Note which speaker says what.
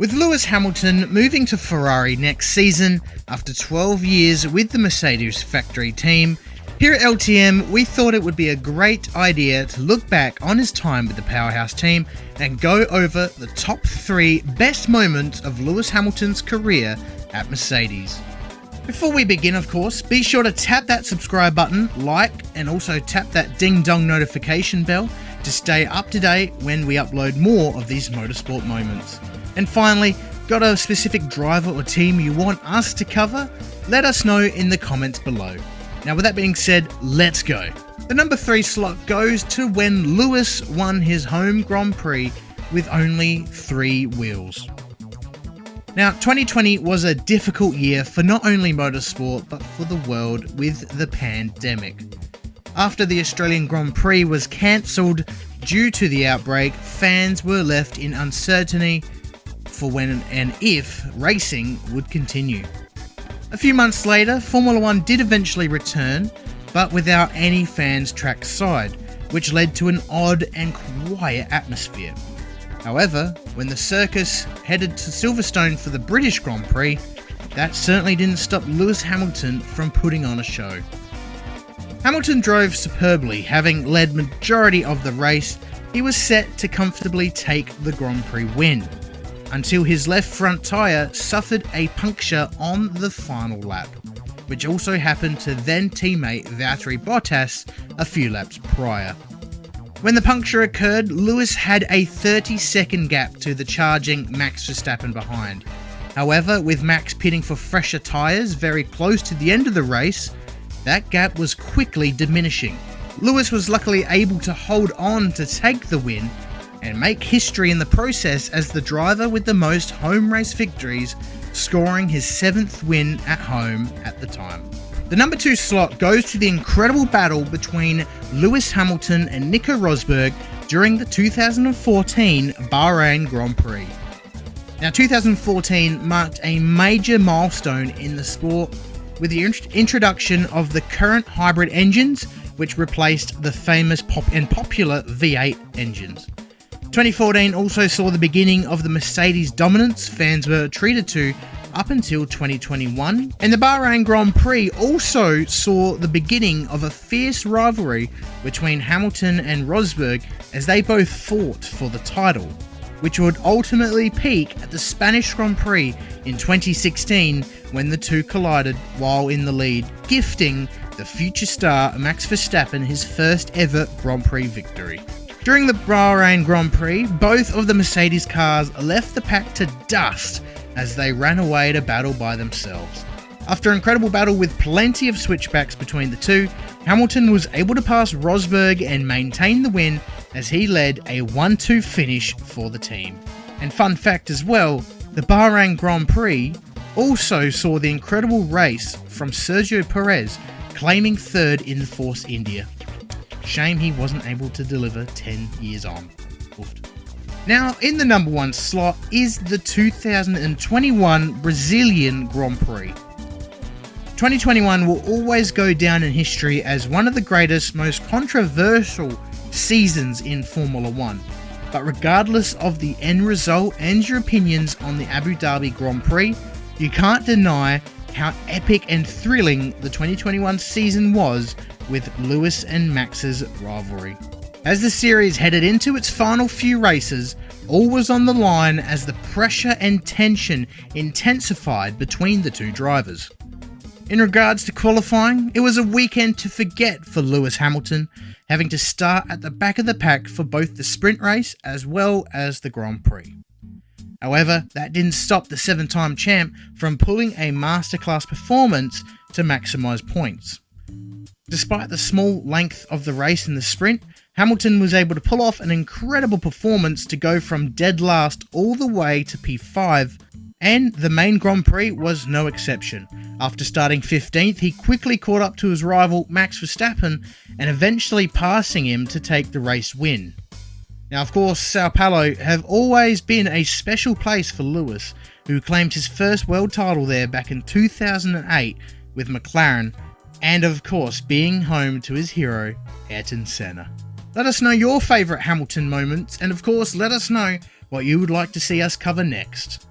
Speaker 1: With Lewis Hamilton moving to Ferrari next season after 12 years with the Mercedes factory team, here at LTM we thought it would be a great idea to look back on his time with the powerhouse team and go over the top 3 best moments of Lewis Hamilton's career at Mercedes. Before we begin, of course, be sure to tap that subscribe button, like, and also tap that ding dong notification bell to stay up to date when we upload more of these motorsport moments. And finally, got a specific driver or team you want us to cover? Let us know in the comments below. Now with that being said, let's go. The number 3 slot goes to when Lewis won his home Grand Prix with only 3 wheels. Now 2020 was a difficult year for not only motorsport but for the world with the pandemic. After the Australian Grand Prix was cancelled due to the outbreak, fans were left in uncertainty for when and if racing would continue. A few months later, Formula 1 did eventually return, but without any fans trackside, which led to an odd and quiet atmosphere. However, when the circus headed to Silverstone for the British Grand Prix, that certainly didn't stop Lewis Hamilton from putting on a show. Hamilton drove superbly, having led majority of the race. He was set to comfortably take the Grand Prix win, until his left front tyre suffered a puncture on the final lap, which also happened to then teammate Valtteri Bottas a few laps prior. When the puncture occurred, Lewis had a 30-second gap to the charging Max Verstappen behind. However, with Max pitting for fresher tyres very close to the end of the race, that gap was quickly diminishing. Lewis was luckily able to hold on to take the win and make history in the process as the driver with the most home race victories, scoring his 7th win at home at the time. The number 2 slot goes to the incredible battle between Lewis Hamilton and Nico Rosberg during the 2014 Bahrain Grand Prix. Now 2014 marked a major milestone in the sport with the introduction of the current hybrid engines, which replaced the famous popular V8 engines. 2014 also saw the beginning of the Mercedes dominance fans were treated to up until 2021, and the Bahrain Grand Prix also saw the beginning of a fierce rivalry between Hamilton and Rosberg as they both fought for the title, which would ultimately peak at the Spanish Grand Prix in 2016 when the two collided while in the lead, gifting the future star Max Verstappen his first ever Grand Prix victory. During the Bahrain Grand Prix, both of the Mercedes cars left the pack to dust as they ran away to battle by themselves. After an incredible battle with plenty of switchbacks between the two, Hamilton was able to pass Rosberg and maintain the win as he led a 1-2 finish for the team. And fun fact as well, the Bahrain Grand Prix also saw the incredible race from Sergio Perez claiming 3rd in Force India. Shame he wasn't able to deliver 10 years on. Oofed. Now, in the number 1 slot is the 2021 Brazilian Grand Prix. 2021 will always go down in history as one of the greatest, most controversial seasons in Formula 1. But regardless of the end result and your opinions on the Abu Dhabi Grand Prix, you can't deny how epic and thrilling the 2021 season was with Lewis and Max's rivalry. As the series headed into its final few races, all was on the line as the pressure and tension intensified between the two drivers. In regards to qualifying, it was a weekend to forget for Lewis Hamilton, having to start at the back of the pack for both the sprint race as well as the Grand Prix. However, that didn't stop the 7-time champ from pulling a masterclass performance to maximise points. Despite the small length of the race in the sprint, Hamilton was able to pull off an incredible performance to go from dead last all the way to P5, and the main Grand Prix was no exception. After starting 15th, he quickly caught up to his rival Max Verstappen and eventually passing him to take the race win. Now of course, Sao Paulo have always been a special place for Lewis, who claimed his first world title there back in 2008 with McLaren, and of course being home to his hero, Ayrton Senna. Let us know your favourite Hamilton moments, and of course let us know what you would like to see us cover next.